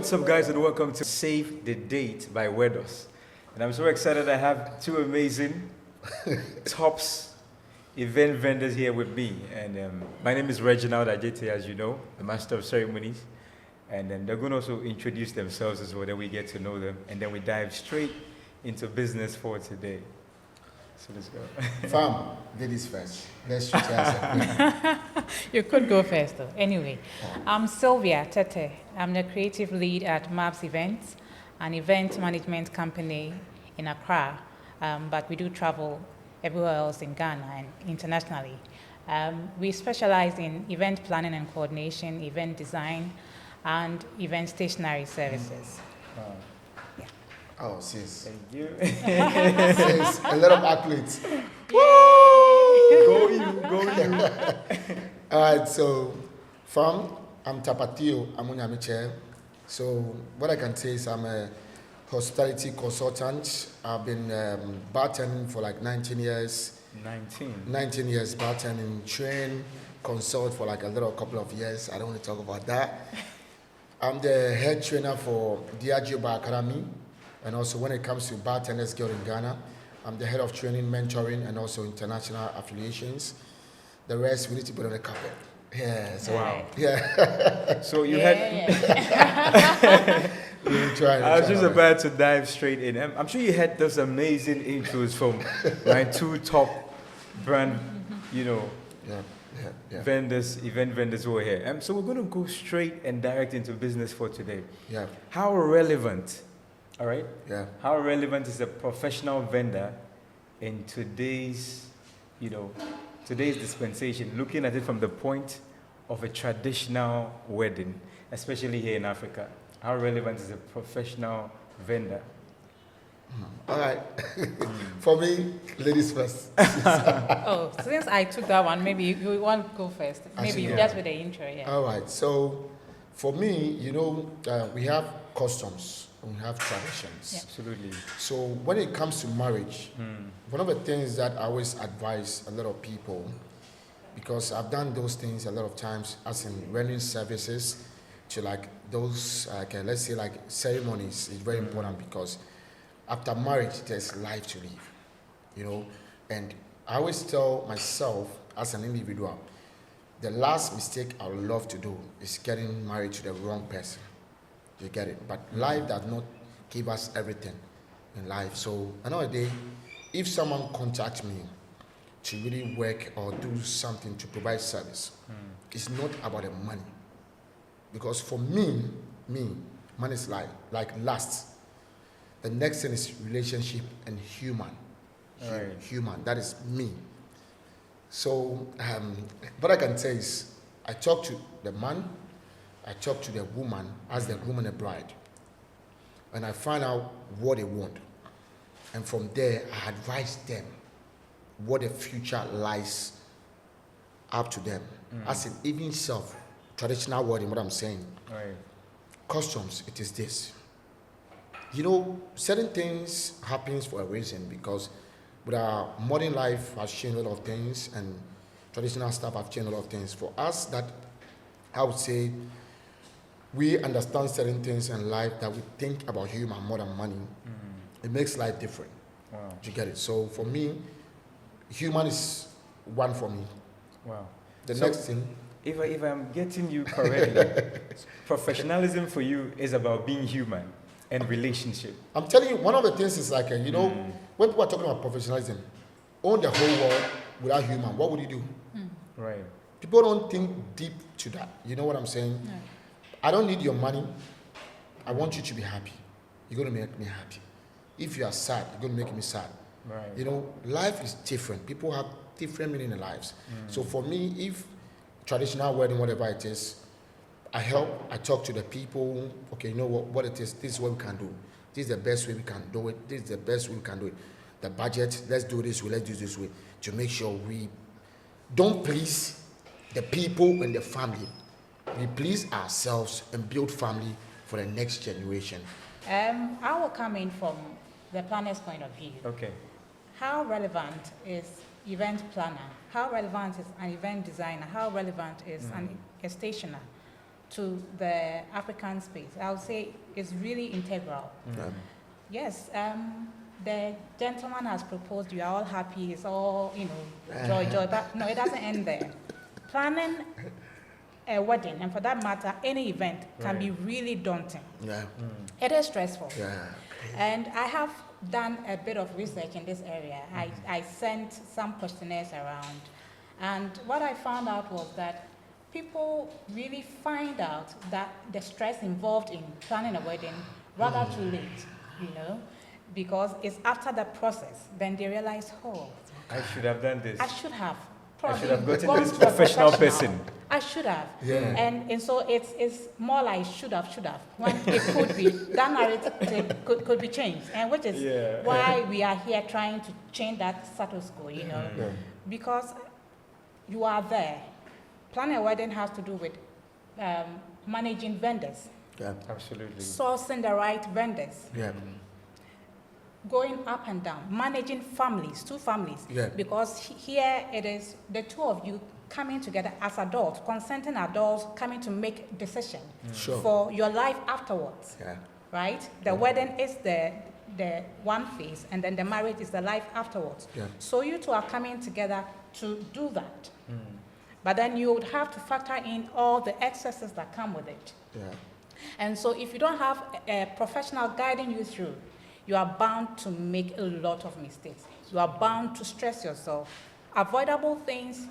What's up, guys, and welcome to Save the Date by Wedos. And I'm so excited I have two amazing tops event vendors here with me. And my name is Reginald Ajete, as you know, the Master of Ceremonies. And then they're going to also introduce themselves as well, then we get to know them. And then we dive straight into business for today. So let's go. Fam, ladies first. Let's shoot ourselves. You could go first, though. Anyway, I'm Sylvia Tete. I'm the creative lead at Maps Events, an event management company in Accra, but we do travel everywhere else in Ghana and internationally. We specialize in event planning and coordination, event design, and event stationery services. Oh, sis. Thank you. Sis, a lot of accolades. Go you. All right, so I'm Tapatio Amunyamiche. So what I can say is I'm a hospitality consultant. I've been bartending for like 19 years. 19 years bartending, train, consult for like a couple of years. I don't want to talk about that. I'm the head trainer for Diageo Bar Academy. And also when it comes to Bartenders Guild in Ghana, I'm the head of training, mentoring, and also international affiliations. The rest we need to put on the carpet. Yeah. So, wow. Yeah. So you Yeah. I was just about to dive straight in. I'm sure you had those amazing intros from my two top brand, vendors, event vendors who are here. So we're going to go straight and direct into business for today. Yeah. How relevant, all right? Yeah. How relevant is a professional vendor in today's dispensation, looking at it from the point of a traditional wedding, especially here in Africa? How relevant is a professional vendor? All right. For me, ladies first. Since I took that one, maybe you want to go first. Maybe just with the intro, yeah. All right. So for me, we have customs and we have traditions. Yeah. Absolutely. So when it comes to marriage, one of the things that I always advise a lot of people, because I've done those things a lot of times, as in rendering services to like those, let's say like ceremonies, is very important because after marriage, there's life to live, And I always tell myself as an individual, the last mistake I would love to do is getting married to the wrong person. You get it? But life does not give us everything in life. So another day, if someone contacts me to really work or do something to provide service, it's not about the money. Because for me, money is like last. The next thing is relationship and human. Right. Human, that is me. So what I can say is I talk to the man, I talk to the woman as the groom and the bride, and I find out what they want. And from there, I advise them what the future lies up to them. As in even traditional wedding, what I'm saying. Right. Customs, it is this. Certain things happens for a reason because with our modern life has changed a lot of things and traditional stuff have changed a lot of things. For us that I would say we understand certain things in life that we think about human more than money. It makes life different. Wow. Do you get it? So for me, human is one for me. Wow. The next thing. If I'm getting you correctly, professionalism for you is about being human and relationship. I'm telling you, one of the things is like, when people are talking about professionalism, own the whole world without human, what would you do? Right. People don't think deep to that. You know what I'm saying? No. I don't need your money. I want you to be happy. You're going to make me happy. If you are sad, you're going to make me sad. Right. Life is different. People have different meaning in lives. So for me, if traditional wedding, whatever it is, I help, I talk to the people, okay, you know what it is, this is what we can do. This is the best way we can do it. This is the best way we can do it. The budget, let's do this way, let's do this way, to make sure we don't please the people and the family. We please ourselves and build family for the next generation. I will come in from the planner's point of view. Okay. How relevant is event planner? How relevant is an event designer? How relevant is a stationer to the African space, I would say is really integral. Yeah. Yes, the gentleman has proposed, you are all happy, it's all, joy, but no, it doesn't end there. Planning a wedding, and for that matter, any event, can be really daunting. Yeah. It is stressful. Yeah. And I have done a bit of research in this area. I sent some questionnaires around, and what I found out was that people really find out that the stress involved in planning a wedding rather too late, because it's after the process, then they realize, oh, I should have done this. I should have. I should have gotten gone this to a professional person. I should have. Yeah. And so it's more like should have, when it could be, that narrative could be changed. And which is why we are here trying to change that status quo, Yeah. because you are there. Planning a wedding has to do with managing vendors, Yeah. Absolutely. sourcing the right vendors, Yeah. going up and down, managing families, two families. Yeah. Because here it is the two of you coming together as adults, consenting adults, coming to make decision Sure. for your life afterwards, Yeah. right? The wedding is the one phase, and then the marriage is the life afterwards. Yeah. So you two are coming together to do that. But then you would have to factor in all the excesses that come with it. Yeah. And so if you don't have a professional guiding you through, you are bound to make a lot of mistakes. You are bound to stress yourself. Avoidable things,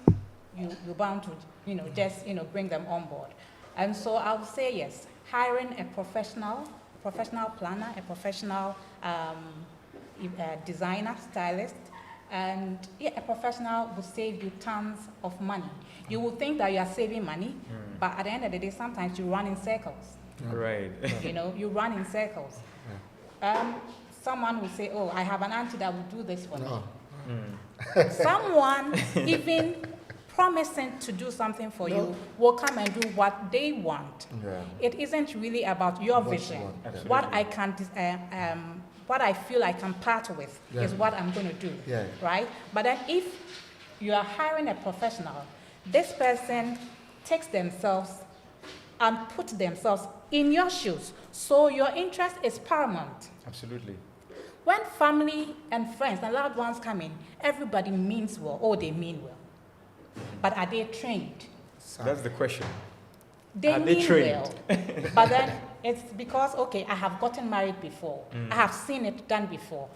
you're bound to, just, bring them on board. And so I would say yes, hiring a professional planner, a professional designer, stylist, and a professional will save you tons of money. You will think that you are saving money, but at the end of the day, sometimes you run in circles. Right. You run in circles. Someone will say, oh, I have an auntie that will do this for me. Someone even promising to do something for you will come and do what they want. Yeah. It isn't really about your What you vision. want. What I can, what I feel I can part with is what I'm going to do, Yeah. right? But then if you are hiring a professional, this person takes themselves and put themselves in your shoes. So your interest is paramount. Absolutely. When family and friends and loved ones come in, everybody means well, or they mean well. But are they trained? That's the question. They Are mean they trained? well. But then it's because, okay, I have gotten married before. I have seen it done before.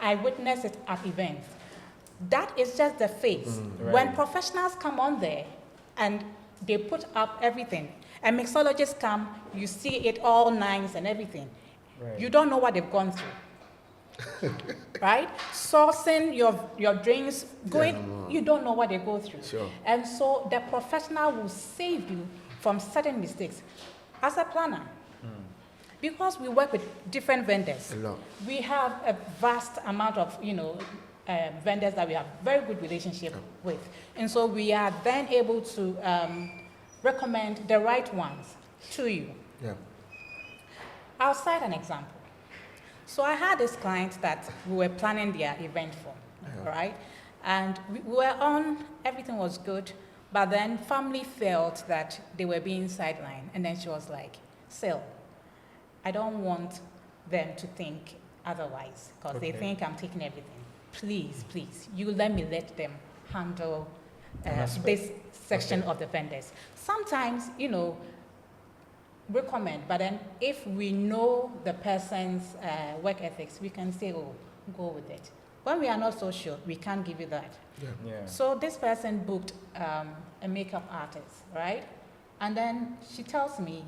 I witnessed it at events. That is just the face. Right. When professionals come on there and they put up everything, and mixologists come, you see it all nice and everything. Right. You don't know what they've gone through. Right? Sourcing your drinks, you don't know what they go through. Sure. And so the professional will save you from certain mistakes. As a planner, because we work with different vendors, A lot. we have a vast amount of, vendors that we have very good relationship with. And so we are then able to recommend the right ones to you. Yeah. I'll cite an example. So I had this client that we were planning their event for, right? And we were on, everything was good, but then family felt that they were being sidelined. And then she was like, Sil, I don't want them to think otherwise, because they think I'm taking everything. Please, you let them handle this section of the vendors. Sometimes, recommend, but then if we know the person's work ethics, we can say, oh, go with it. When we are not so sure, we can't give you that. Yeah. So this person booked a makeup artist, right? And then she tells me,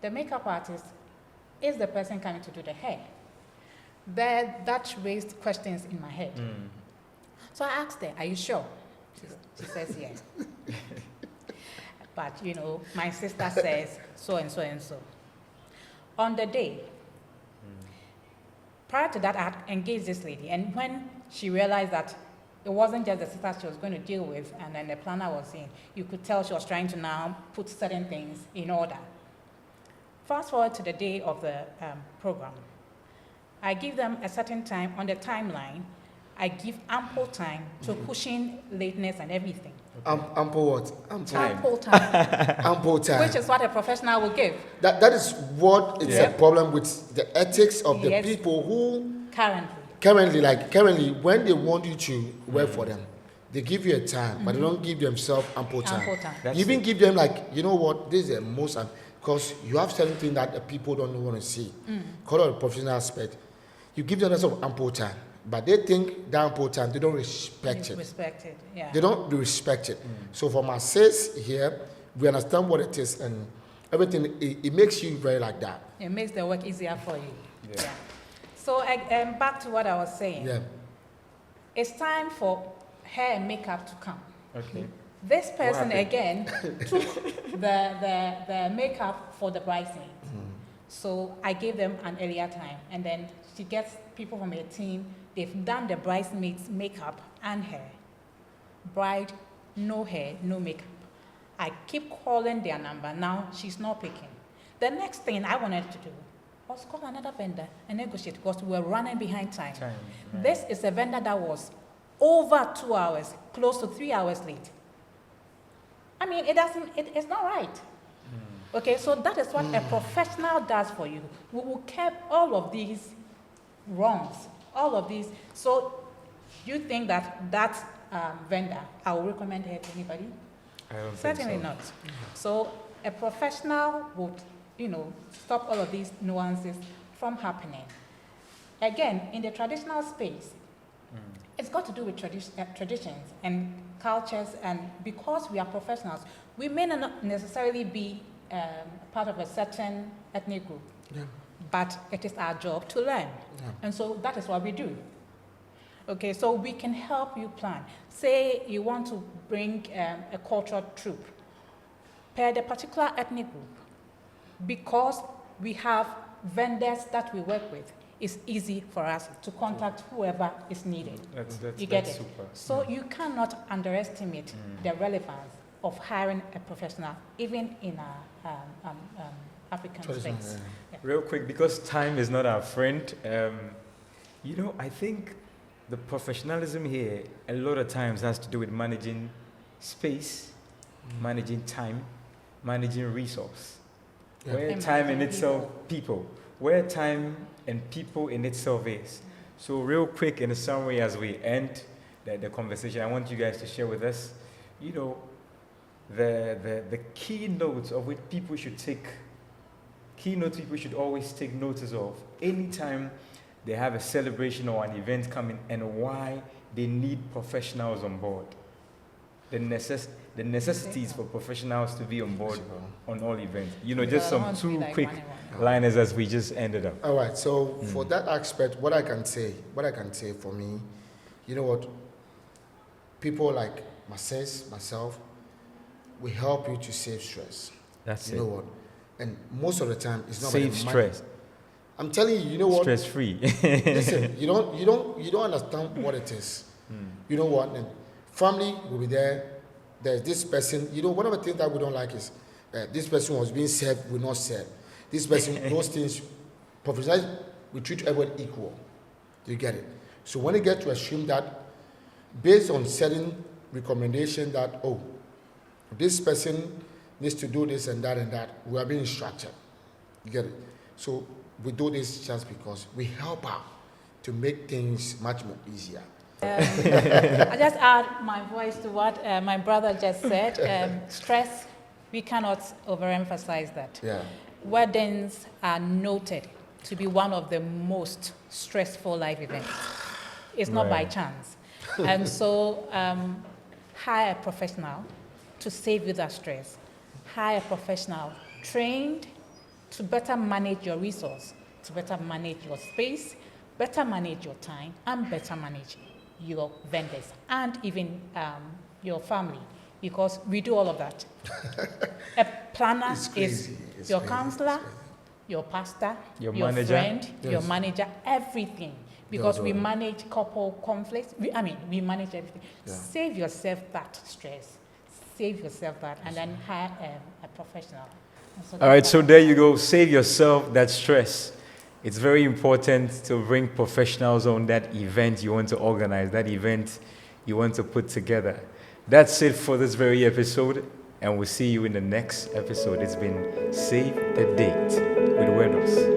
the makeup artist is the person coming to do the hair. That raised questions in my head. So I asked her, are you sure? She says yes. But, my sister says so and so and so. On the day, prior to that, I had engaged this lady. And when she realized that it wasn't just the sister she was going to deal with, and then the planner was in, you could tell she was trying to now put certain things in order. Fast forward to the day of the program. I give them a certain time on the timeline. I give ample time to cushion lateness and everything. Ample what? Ample time, Ample time. which is what a professional will give That is what it's a problem with the ethics of the Yes. people who currently. when they want you to work for them, they give you a time, but they don't give themselves ample time. Ample time. That's You even it. give them like, you know what, this is the most, because you have certain things that the people don't want to see. Call it the professional aspect. You give them that sort of ample time, but they think that ample time, they don't respect it. Respected, yeah. They don't respect it. So for my sis here, we understand what it is, and everything, it makes you very like that. It makes the work easier for you. Yeah. So back to what I was saying. Yeah. It's time for hair and makeup to come. Okay. This person happened? again took the makeup for the bridesmaid. So I gave them an earlier time, and then she gets people from her team. They've done the bridesmaid's makeup and hair. Bride, no hair, no makeup. I keep calling their number. Now she's not picking. The next thing I wanted to do was call another vendor and negotiate because we were running behind time. Right. This is a vendor that was over 2 hours, close to 3 hours late. I mean, it's not right. Okay, so that is what a professional does for you. We will keep all of these wrongs, all of these. So you think that vendor, I will recommend her to anybody? I don't Certainly think so. not. So a professional would, stop all of these nuances from happening. Again, in the traditional space, it's got to do with traditions and cultures, and because we are professionals, we may not necessarily be part of a certain ethnic group, Yeah. but it is our job to learn. Yeah. And so that is what we do. Okay, so we can help you plan. Say you want to bring a cultural troupe per the particular ethnic group. Because we have vendors that we work with, it's easy for us to contact whoever is needed. You get that's it? super. So you cannot underestimate the relevance of hiring a professional, even in our African Traditional, space. yeah. Real quick, because time is not our friend, I think the professionalism here a lot of times has to do with managing space, managing time, managing resource. Yeah. Where And time in managing itself, people. Where time and people in itself is. So real quick, in a summary as we end the conversation, I want you guys to share with us, the keynotes of which people should take, keynotes people should always take notice of anytime they have a celebration or an event coming, and why they need professionals on board. The necessities for professionals to be on board on all events. Just some two quick liners as we just ended up. All right. So for that aspect, what I can say for me, you know what? People like myself, we help you to save stress. That's You it. know what? And most of the time, it's not Save about the money. stress. I'm telling you, you know what? Stress free. Listen, you don't understand what it is. You know what? And family will be there. There's this person. One of the things that we don't like is this person was being served, will not serve. This person, those things, professionals, we treat everyone equal. Do you get it? So when you get to assume that, based on certain recommendation that, this person needs to do this and that, we are being instructed. You get it? So we do this just because we help out to make things much more easier. I just add my voice to what my brother just said. Stress, we cannot overemphasize that. Yeah. Weddings are noted to be one of the most stressful life events. It's not by Right. chance. And so hire a professional to save you that stress. Hire a professional trained to better manage your resource, to better manage your space, better manage your time, and better manage your vendors and even your family, because we do all of that. A planner It's is crazy. It's your crazy. counselor, It's crazy. your pastor, Your your manager. friend, your Yes. manager, everything. Because Those we are- manage couple conflicts. We manage everything. Yeah. Save yourself that stress. Save yourself that, and then hire a professional. And so All right, that's so what- there you go. Save yourself that stress. It's very important to bring professionals on that event you want to organize, that event you want to put together. That's it for this very episode, and we'll see you in the next episode. It's been Save the Date with Wedos.